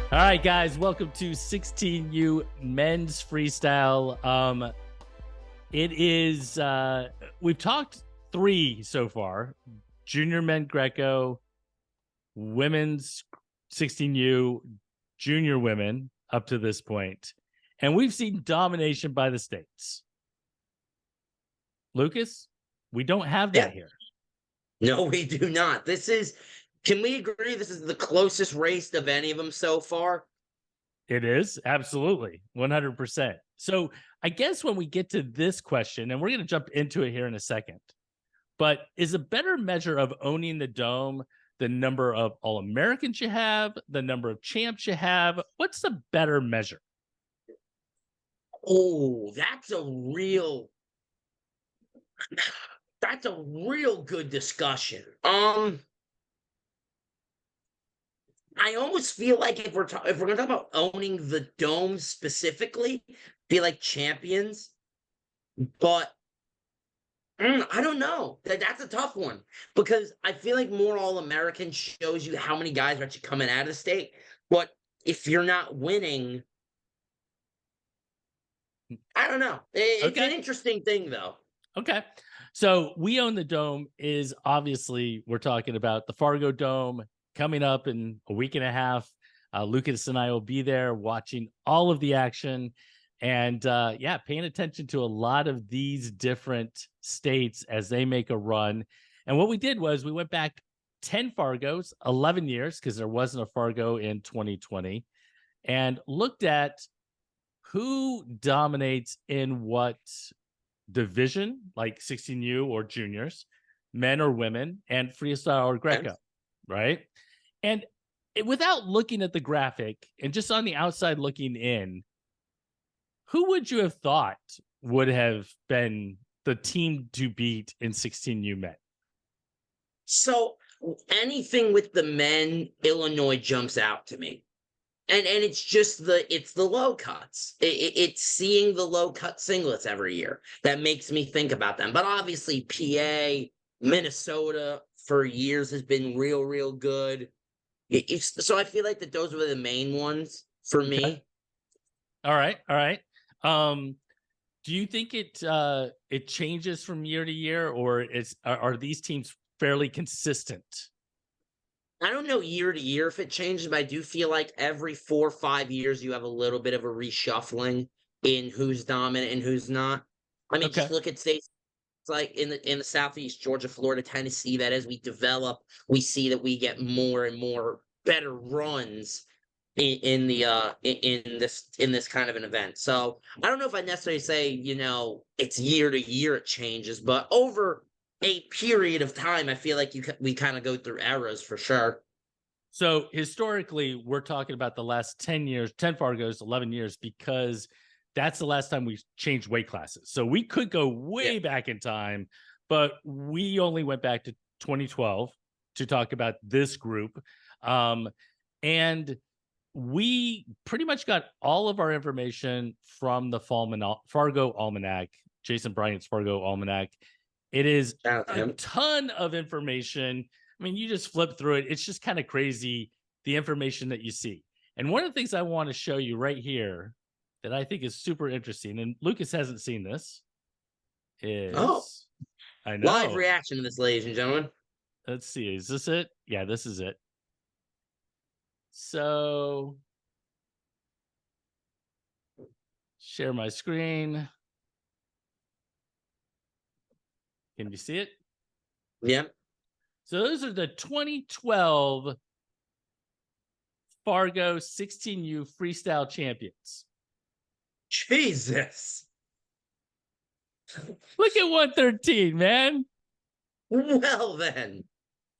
All right, guys, welcome to 16U Men's Freestyle. It is, we've talked three so far: junior men Greco, women's 16U, junior women up to this point. And we've seen domination by the states. Lucas, we don't have that here. No, we do not. Can we agree this is the closest race of any of them so far? It is, absolutely, 100%. So I guess when we get to this question, and we're going to jump into it here in a second, but is a better measure of owning the dome the number of All-Americans you have, the number of champs you have? What's the better measure? Oh, that's a real good discussion. I almost feel like if we're gonna talk about owning the dome specifically, be like champions, but I don't know. That's a tough one because I feel like more All American shows you how many guys are actually coming out of the state. But if you're not winning, I don't know. It's an interesting thing, though. Okay. So we own the dome is obviously we're talking about the Fargo Dome coming up in a week and a half. Lucas and I will be there watching all of the action and paying attention to a lot of these different states as they make a run. And what we did was we went back 10 Fargos, 11 years, because there wasn't a Fargo in 2020, and looked at who dominates in what division, like 16U or juniors, men or women, and freestyle or Greco, right? And without looking at the graphic and just on the outside looking in, who would you have thought would have been the team to beat in 16U men? So anything with the men, Illinois jumps out to me. And it's just the low cuts. It's seeing the low cut singlets every year that makes me think about them. But obviously, PA, Minnesota for years has been real good. So I feel like that those were the main ones for me. All right. Do you think it changes from year to year, or are these teams fairly consistent? I don't know year to year if it changes, but I do feel like every 4 or 5 years you have a little bit of a reshuffling in who's dominant and who's not. I mean, just look at states like in the Southeast, Georgia, Florida, Tennessee, that as we develop, we see that we get more and more better runs in this kind of an event. So I don't know if I necessarily say, it's year to year it changes, but over a period of time, I feel like we kind of go through eras for sure. So historically, we're talking about the last 10 years, 10 Fargos, 11 years, because that's the last time we changed weight classes. So we could go way back in time, but we only went back to 2012 to talk about this group. And we pretty much got all of our information from the Fargo Almanac, Jason Bryant's Fargo Almanac. It is a ton of information. I mean, you just flip through it. It's just kind of crazy, the information that you see. And one of the things I want to show you right here that I think is super interesting, and Lucas hasn't seen this, is I know. Live reaction to this, ladies and gentlemen. Let's see. Is this it? Yeah, this is it. So share my screen. Can you see it? Yeah. So those are the 2012 Fargo 16U freestyle champions. Jesus. Look at 113, man. Well, then.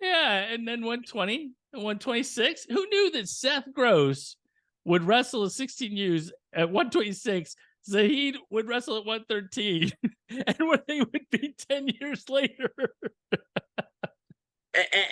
Yeah, and then 120 and 126. Who knew that Seth Gross would wrestle a 16Us at 126? Zahid would wrestle at 113, and when they would be 10 years later.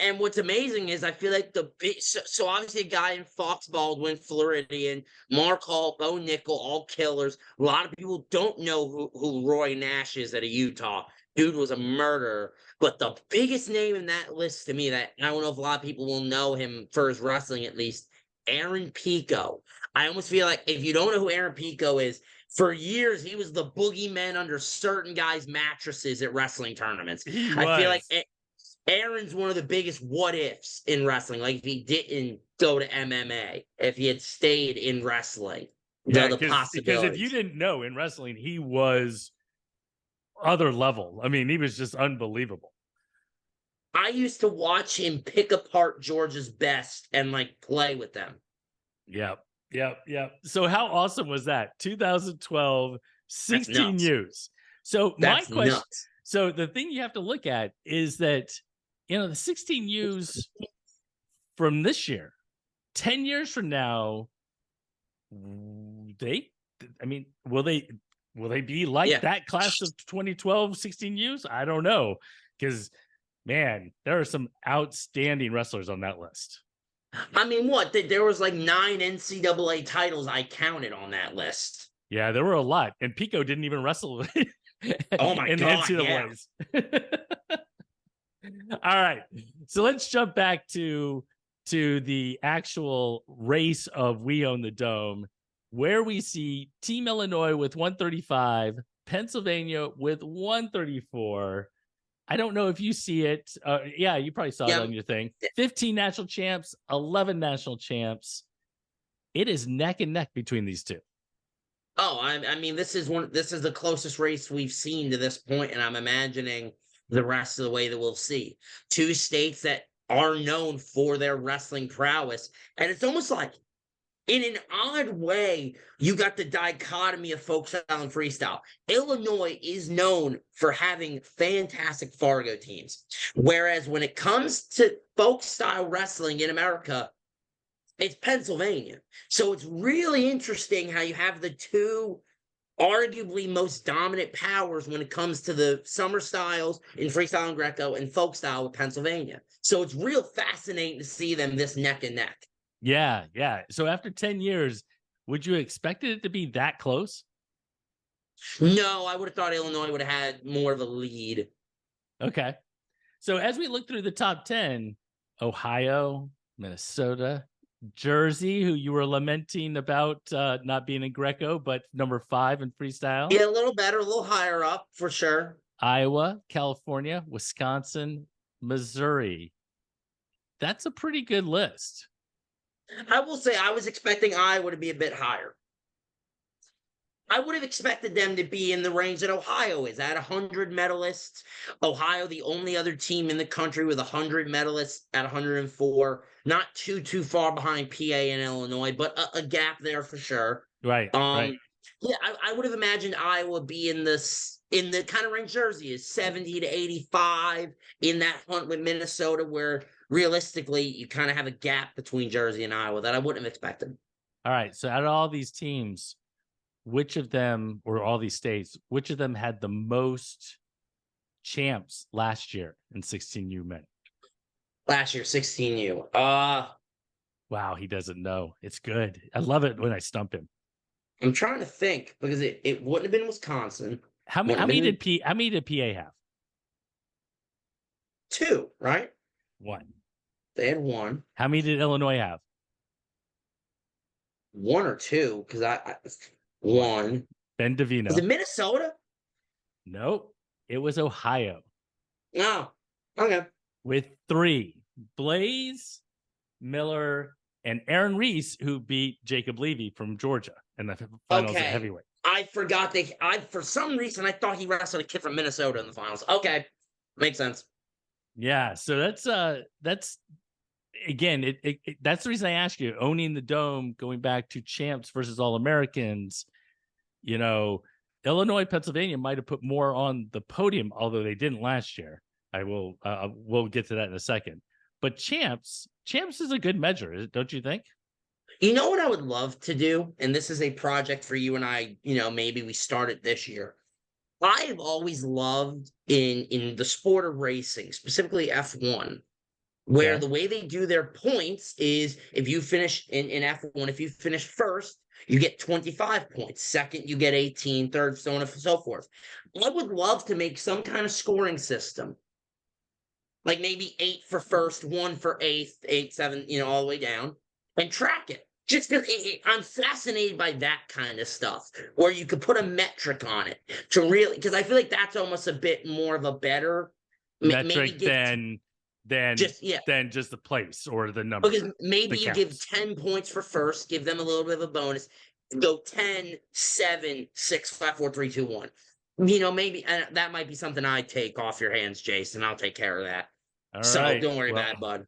And what's amazing is I feel like so obviously a guy in Fox Baldwin, Floridian, Mark Hall, Bo Nickel, all killers. A lot of people don't know who Roy Nash is out of Utah. Dude was a murderer. But the biggest name in that list to me that I don't know if a lot of people will know him for his wrestling at least Aaron Pico. I almost feel like if you don't know who Aaron Pico is, for years he was the boogeyman under certain guys' mattresses at wrestling tournaments. He I feel like was. Aaron's one of the biggest what ifs in wrestling. Like if he didn't go to MMA, if he had stayed in wrestling, Yeah, the because if you possibilities. didn't know, in wrestling, he was other level. I mean, he was just unbelievable. I used to watch him pick apart Georgia's best and like play with them. Yep. Yep. Yep. So how awesome was that? 2012, That's 16 nuts. U's. So my That's question, nuts. so the thing you have to look at is that, the 16 U's from this year, 10 years from now, will they be like that class of 2012 16 U's? I don't know. Because man, there are some outstanding wrestlers on that list. I mean, what? There was like 9 NCAA titles I counted on that list. Yeah, there were a lot. And Pico didn't even wrestle Oh my in the God, yeah. NCAAs. All right. So let's jump back to the actual race of We Own the Dome, where we see Team Illinois with 135, Pennsylvania with 134. I don't know if you see it. Yeah, you probably saw it on your thing. 15 national champs, 11 national champs. It is neck and neck between these two. Oh, I mean, this is the closest race we've seen to this point, and I'm imagining the rest of the way that we'll see. Two states that are known for their wrestling prowess, and it's almost like, in an odd way, you got the dichotomy of folk style and freestyle. Illinois is known for having fantastic Fargo teams, whereas when it comes to folk style wrestling in America, it's Pennsylvania. So it's really interesting how you have the two arguably most dominant powers when it comes to the summer styles in freestyle and Greco and folk style with Pennsylvania. So it's real fascinating to see them this neck and neck. Yeah, yeah. So after 10 years, would you expect it to be that close? No, I would have thought Illinois would have had more of a lead. Okay. So as we look through the top 10, Ohio, Minnesota, Jersey, who you were lamenting about not being in Greco, but number 5 in freestyle. Yeah, a little better, a little higher up for sure. Iowa, California, Wisconsin, Missouri. That's a pretty good list. I will say I was expecting Iowa to be a bit higher. I would have expected them to be in the range that Ohio is at 100 medalists. Ohio, the only other team in the country with 100 medalists at 104. Not too far behind PA and Illinois, but a gap there for sure. Right. Right. Yeah, I would have imagined Iowa be in the kind of range Jersey is 70 to 85 in that hunt with Minnesota, where realistically you kind of have a gap between Jersey and Iowa that I wouldn't have expected. All right. So out of all these teams, which of them, or all these states, which of them had the most champs last year in 16U men? Last year, 16U. Wow, he doesn't know. It's good. I love it when I stump him. I'm trying to think because it wouldn't have been Wisconsin. How many did PA have? 2, right? 1. They had 1. How many did Illinois have? 1 or 2, because I 1. Ben Davino. Was it Minnesota? Nope. It was Ohio. Oh, okay. With 3. Blaze, Miller, and Aaron Reese, who beat Jacob Levy from Georgia in the finals of heavyweight. I forgot for some reason I thought he wrestled a kid from Minnesota in the finals. Okay. Makes sense. Yeah, so that's again, that's the reason I asked you, owning the Dome, going back to champs versus All-Americans. Illinois, Pennsylvania might have put more on the podium, although they didn't last year. We'll get to that in a second. But champs is a good measure, don't you think? You know what I would love to do? And this is a project for you and I, maybe we start it this year. I've always loved in the sport of racing, specifically F1, where the way they do their points is if you finish in F1, if you finish first, you get 25 points. Second, you get 18, third, so on and so forth. I would love to make some kind of scoring system. Like maybe 8 for first, 1 for eighth, 8, 7, all the way down. and track it. Just because I'm fascinated by that kind of stuff, where you could put a metric on it to really, because I feel like that's almost a bit more of a better maybe metric give just than just the place or the number, because maybe the you give counts. 10 points for first, give them a little bit of a bonus, go 10, 7, 6, 5, 4, 3, 2, 1. Maybe that might be something I take off your hands, Jason. I'll take care of that. All So right. don't worry Well, about it, bud.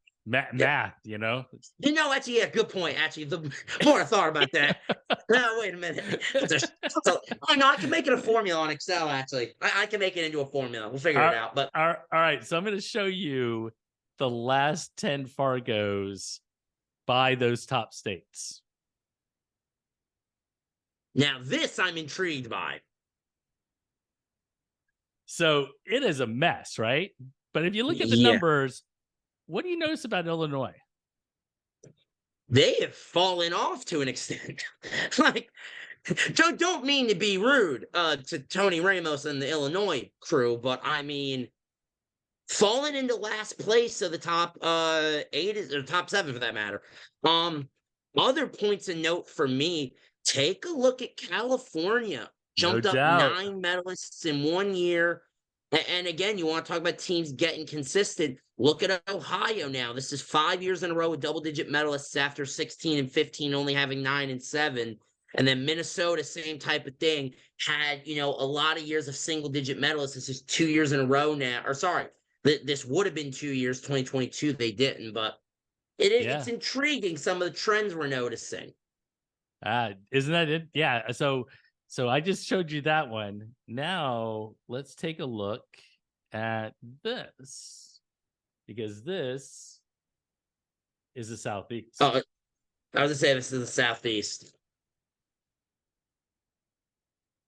math, you know. Actually, yeah, good point. Actually, the more I thought about that, no, wait a minute. Oh no, I can make it a formula on Excel. Actually, I can make it into a formula. We'll figure it out. But all right. So I'm going to show you the last 10 Fargos by those top states. now this I'm intrigued by. So it is a mess, right? But if you look at the Yeah, numbers, what do you notice about Illinois? they have fallen off to an extent. Like, don't mean to be rude to Tony Ramos and the Illinois crew, but I mean, fallen into last place of the top 8 or top 7 for that matter. Other points of note for me, take a look at California. No Jumped up doubt. 9 medalists in 1 year. And again, you want to talk about teams getting consistent. Look at Ohio now. This is 5 years in a row with double-digit medalists after 16 and 15, only having 9 and 7. And then Minnesota, same type of thing, had, a lot of years of single-digit medalists. This is 2 years in a row now. Or sorry, this would have been 2 years, 2022. They didn't, but it's Yeah. intriguing some of the trends we're noticing. Isn't that it? Yeah. So I just showed you that one. Now let's take a look at this, because this is the Southeast. Oh, I was gonna say this is the Southeast.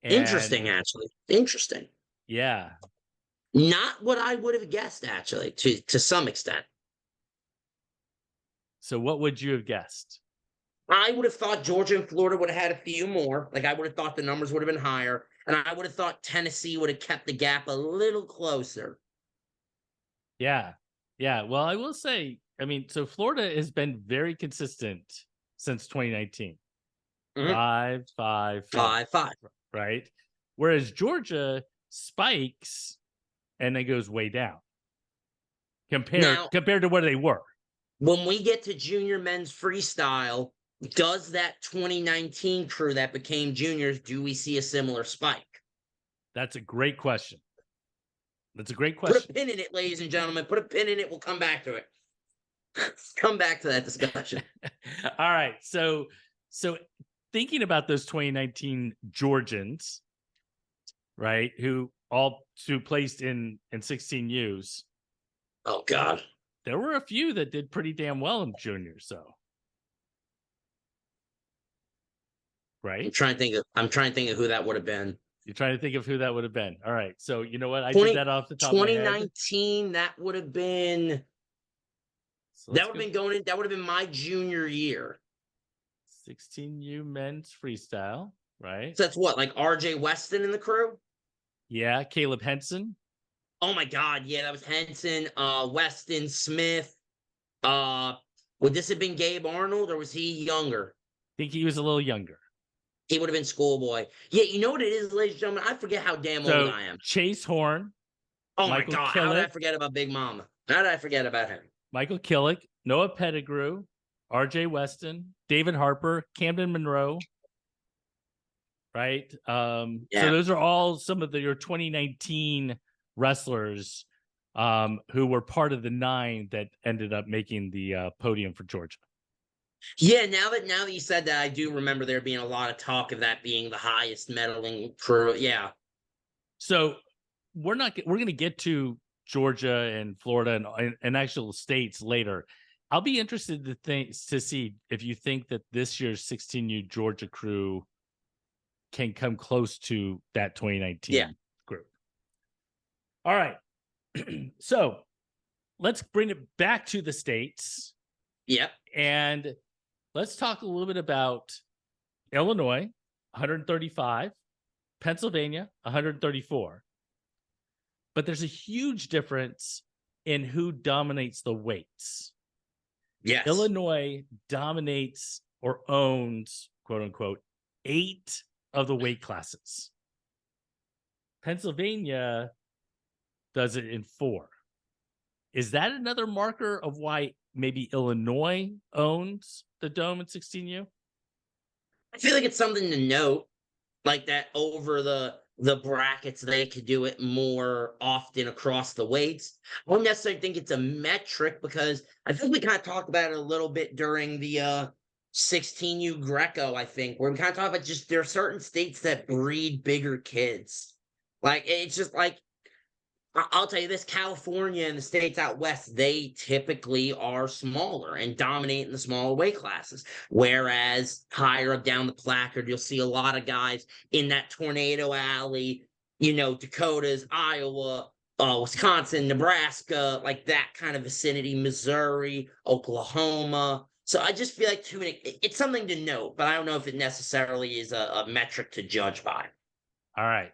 And Interesting, actually. Interesting. yeah. Not what I would have guessed, actually, to some extent. So what would you have guessed? I would have thought Georgia and Florida would have had a few more. Like, I would have thought the numbers would have been higher. And I would have thought Tennessee would have kept the gap a little closer. Yeah. Yeah. Well, I will say, I mean, so Florida has been very consistent since 2019. Mhm. 5, 5, 5, 5. right? Whereas Georgia spikes and then goes way down compared to where they were. When we get to junior men's freestyle, does that 2019 crew that became juniors, do we see a similar spike? That's a great question. That's a great Put question. a pin in it, ladies and gentlemen. Put a pin in it. We'll come back to it. Come back to that discussion. All right. So thinking about those 2019 Georgians, right, who placed in 16Us. Oh God. There were a few that did pretty damn well in juniors, so. Right? I'm trying to think of who that would have been. You're trying to think of who that would have been. All right. So you know what? I did that off the top of my head. 2019, that would have been So that would have been going in, that would have been my junior year. 16U men's freestyle, right? So that's what, like RJ Weston in the crew? Yeah, Caleb Henson. Oh my God, yeah, that was Henson, Weston, Smith. Would this have been Gabe Arnold or was he younger? I think he was a little younger. He would have been schoolboy. Yeah, you know what it is, ladies and gentlemen? I forget how damn old I am. Chase Horn. Oh Michael my God, Killick, how did I forget about Big Mama? How did I forget about him? Michael Killick, Noah Pettigrew, RJ Weston, David Harper, Camden Monroe. Right? So those are all some of your 2019 wrestlers who were part of the 9 that ended up making the podium for Georgia. Yeah, now that you said that, I do remember there being a lot of talk of that being the highest medaling crew. Yeah. So we're going to get to Georgia and Florida and actual states later. I'll be interested to see if you think that this year's 16U Georgia crew can come close to that 2019 group. All right. So let's bring it back to the states. Yep. And let's talk a little bit about Illinois, 135, Pennsylvania, 134. But there's a huge difference in who dominates the weights. Yes. Illinois dominates or owns, quote unquote, 8 of the weight classes. Pennsylvania does it in 4. Is that another marker of why maybe Illinois owns the Dome in 16U? I feel like it's something to note, like that over the brackets, they could do it more often across the weights. I don't necessarily think it's a metric because I think we kind of talked about it a little bit during the 16U Greco, I think, where we kind of talked about just there are certain states that breed bigger kids. Like it's just like I'll tell you this, California and the states out west, they typically are smaller and dominate in the smaller weight classes. Whereas higher up down the placard, you'll see a lot of guys in that Tornado Alley, Dakotas, Iowa, Wisconsin, Nebraska, like that kind of vicinity, Missouri, Oklahoma. So I just feel like it's something to note, but I don't know if it necessarily is a metric to judge by. All right.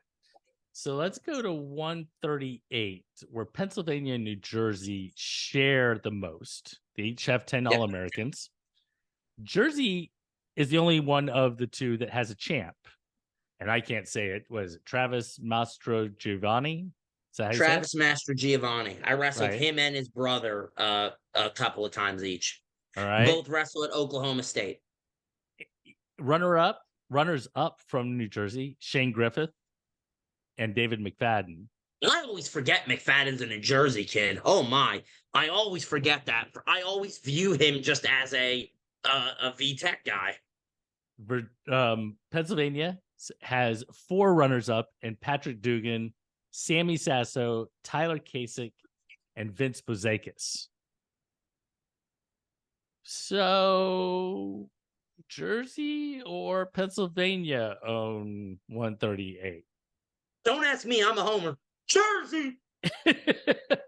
So let's go to 138, where Pennsylvania and New Jersey share the most. They each have 10 Yep. All-Americans. Jersey is the only one of the two that has a champ. And I can't say it. Was it Travis Mastro Giovanni? Is that how you say it? Travis Master Giovanni. I wrestled Right. him and his brother a couple of times each. All right. Both wrestle at Oklahoma State. Runners up from New Jersey, Shane Griffith and David McFadden. I always forget McFadden's a New Jersey kid. Oh my. I always forget that. I always view him just as a VTech guy. Pennsylvania has 4 runners up, and Patrick Dugan, Sammy Sasso, Tyler Kasich, and Vince Bozakis. So Jersey or Pennsylvania own 138? Don't ask me, I'm a homer. Jersey.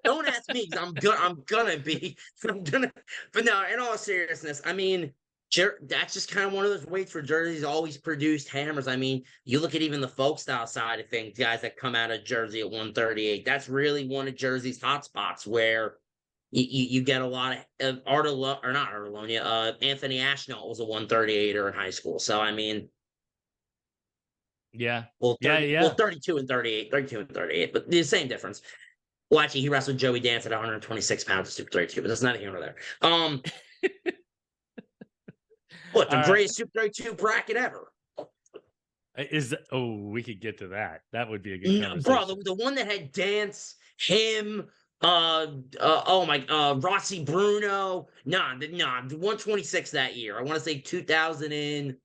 Don't ask me because I'm gonna be. But no, in all seriousness, I mean, that's just kind of one of those weights where Jersey's always produced hammers. I mean, you look at even the folk style side of things, guys that come out of Jersey at 138. That's really one of Jersey's hot spots where you get a lot of Anthony Ashnault was a 138er in high school. So I mean, yeah, well, 32 and 38, but the same difference. Well, actually, he wrestled Joey Dance at 126 pounds at Super 32, but that's neither here nor there. What, the greatest Super 32 bracket ever? We could get to that. That would be a good conversation. Bro, the one that had Dance, him, Rossi Bruno. Nah, 126 that year. I want to say 2000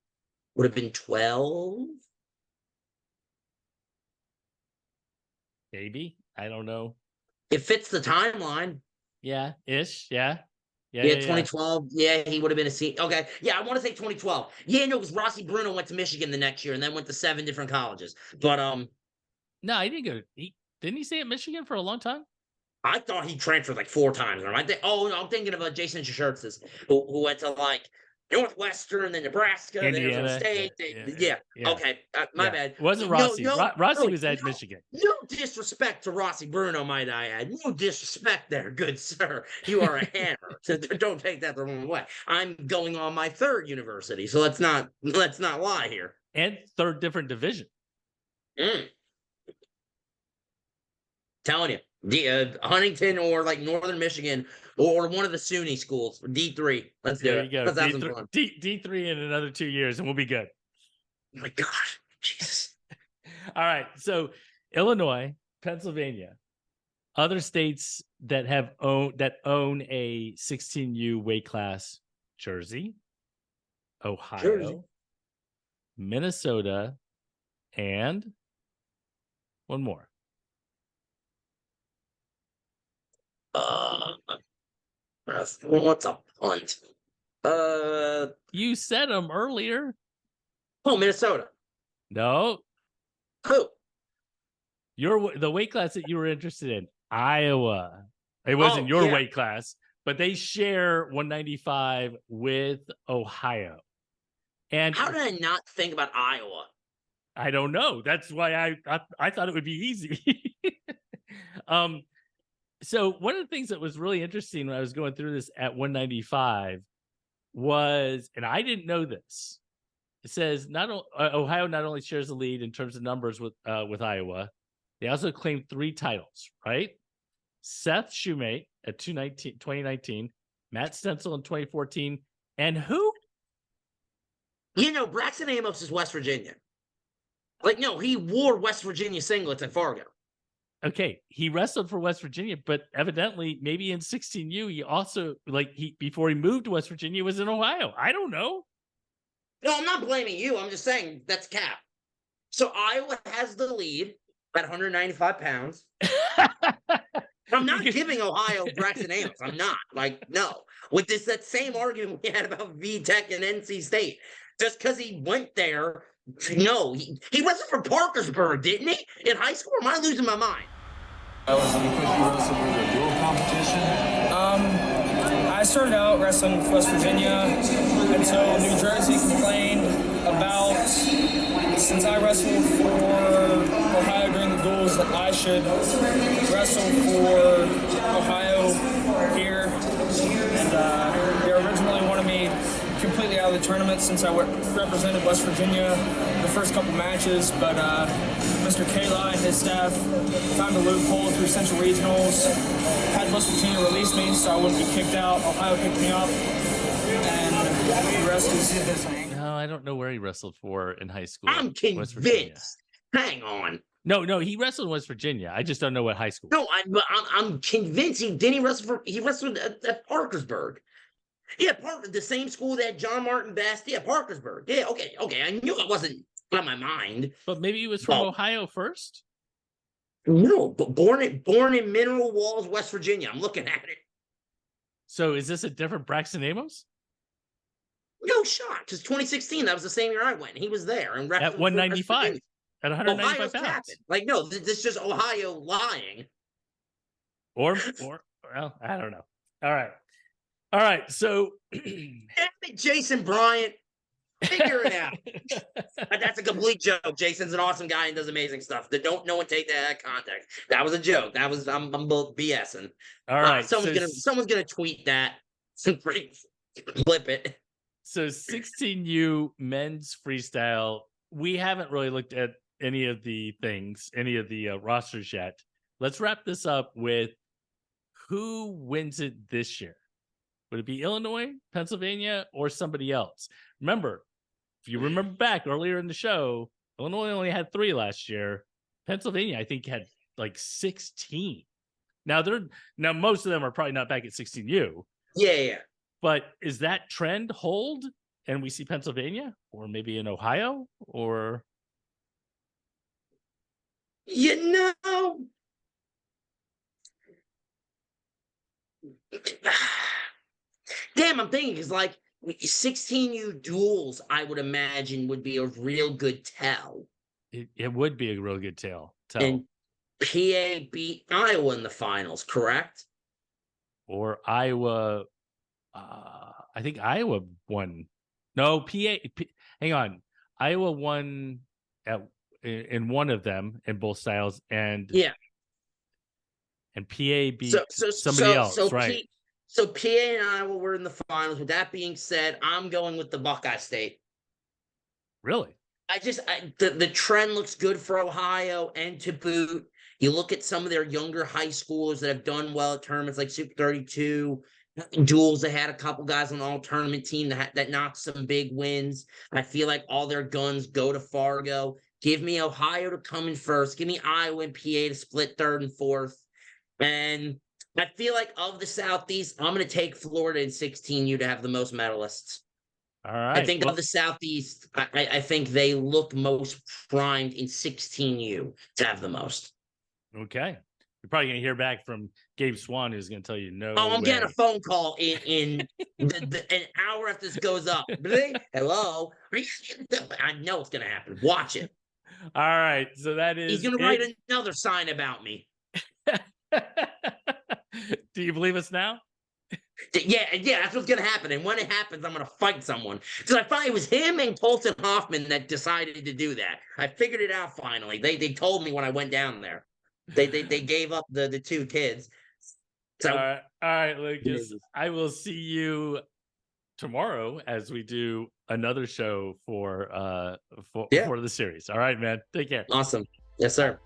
would have been 12. Maybe. I don't know. It fits the timeline. Yeah, ish. Yeah. Yeah, 2012. Yeah, he would have been a senior. Okay. Yeah, I want to say 2012. Yeah, no, because Rossi Bruno went to Michigan the next year and then went to 7 different colleges. But no, he didn't go. Didn't he stay at Michigan for a long time? I thought he transferred like 4 times. I'm thinking of Jason Schertz's, who went to like Northwestern, then Nebraska, Indiana, then Arizona State. Yeah. Okay. My bad. It wasn't Rossi. Rossi was at Michigan. No disrespect to Rossi Bruno, might I add. No disrespect there, good sir. You are a hammer. So don't take that the wrong way. I'm going on my 3rd university, so let's not lie here. And 3rd different division. Telling you, Huntington or like Northern Michigan or one of the SUNY schools, D3. Let's do it. There you go. D3 in another 2 years, and we'll be good. Oh my gosh, Jesus! All right, so Illinois, Pennsylvania, other states that own a 16U weight class: Jersey, Ohio, Minnesota, and one more. What's a punt? You said them earlier. Oh, Minnesota. No. Who? The weight class that you were interested in, Iowa. It wasn't your weight class, but they share 195 with Ohio. And how did I not think about Iowa? I don't know. That's why I thought it would be easy. So one of the things that was really interesting when I was going through this at 195 was, and I didn't know this. It says Ohio not only shares the lead in terms of numbers with Iowa, they also claimed 3 titles, right? Seth Shoemate at 2019, Matt Stencil in 2014, and who? Braxton Amos is West Virginia. Like, no, he wore West Virginia singlets at Fargo. Okay, he wrestled for West Virginia, but evidently, maybe in 16U, he also before he moved to West Virginia was in Ohio. I don't know. No, I'm not blaming you. I'm just saying that's cap. So Iowa has the lead at 195 pounds. I'm not giving Ohio Braxton Amos. I'm not. No. With that same argument we had about VTech and NC State. Just because he went there, no. He wrestled for Parkersburg, didn't he? In high school? Or am I losing my mind? That was because you wrestled with a dual competition? I started out wrestling with West Virginia until New Jersey complained about, since I wrestled for Ohio during the duels, that I should wrestle for Ohio here. And they originally wanted me completely out of the tournament since I represented West Virginia the first couple matches, but Mr. Kayla and his staff found a loophole through Central Regionals, had West Virginia release me so I wouldn't be kicked out. Ohio picked me up, and the rest is history. No, I don't know where he wrestled for in high school. I'm convinced. Hang on. No, he wrestled in West Virginia. I just don't know what high school. No, I'm convinced he wrestled at Parkersburg. Yeah, the same school that John Martin Best. Yeah, Parkersburg. Yeah, okay. I knew it wasn't on my mind. But maybe he was from Ohio first? No, but born in Mineral Walls, West Virginia. I'm looking at it. So is this a different Braxton Amos? No shot, because 2016, that was the same year I went. He was there. And at 195. At 195 pounds. Capping. No, this is just Ohio lying. Or, well, I don't know. All right, so Jason Bryant, figure it out. That's a complete joke. Jason's an awesome guy and does amazing stuff. No one take that out of context. That was a joke. I'm both BSing. All right, someone's gonna tweet that. Flip it. So 16U men's freestyle. We haven't really looked at any of the rosters yet. Let's wrap this up with who wins it this year. Would it be Illinois, Pennsylvania, or somebody else? Remember, if you remember back earlier in the show, Illinois only had 3 last year. Pennsylvania, I think, had like 16. Now most of them are probably not back at 16U. Yeah. But is that trend hold and we see Pennsylvania or maybe in Ohio or? Damn, I'm thinking because 16U duels, I would imagine would be a real good tell. It would be a real good tell. And PA beat Iowa in the finals, correct? Or Iowa. I think Iowa won. No, hang on. Iowa won in one of them in both styles, and PA beat somebody else, right? So PA and Iowa were in the finals. With that being said, I'm going with the Buckeye State. Really? The trend looks good for Ohio, and to boot, you look at some of their younger high schoolers that have done well at tournaments like Super 32. Duels, they had a couple guys on the all-tournament team that knocked some big wins. I feel like all their guns go to Fargo. Give me Ohio to come in first. Give me Iowa and PA to split third and fourth. And I feel like of the Southeast, I'm going to take Florida in 16U to have the most medalists. All right. I think of the Southeast, I think they look most primed in 16U to have the most. Okay. You're probably going to hear back from Gabe Swan, who's going to tell you no. Oh, I'm getting a phone call in an hour after this goes up. Hello? I know it's going to happen. Watch it. All right. So that is. He's going to write another sign about me. Do you believe us now? Yeah, that's what's going to happen. And when it happens, I'm going to fight someone. So I thought it was him and Colton Hoffman that decided to do that. I figured it out finally. They told me when I went down there. They gave up the 2 kids. So, all right, Lucas. I will see you tomorrow as we do another show for the series. All right, man. Take care. Awesome. Yes, sir.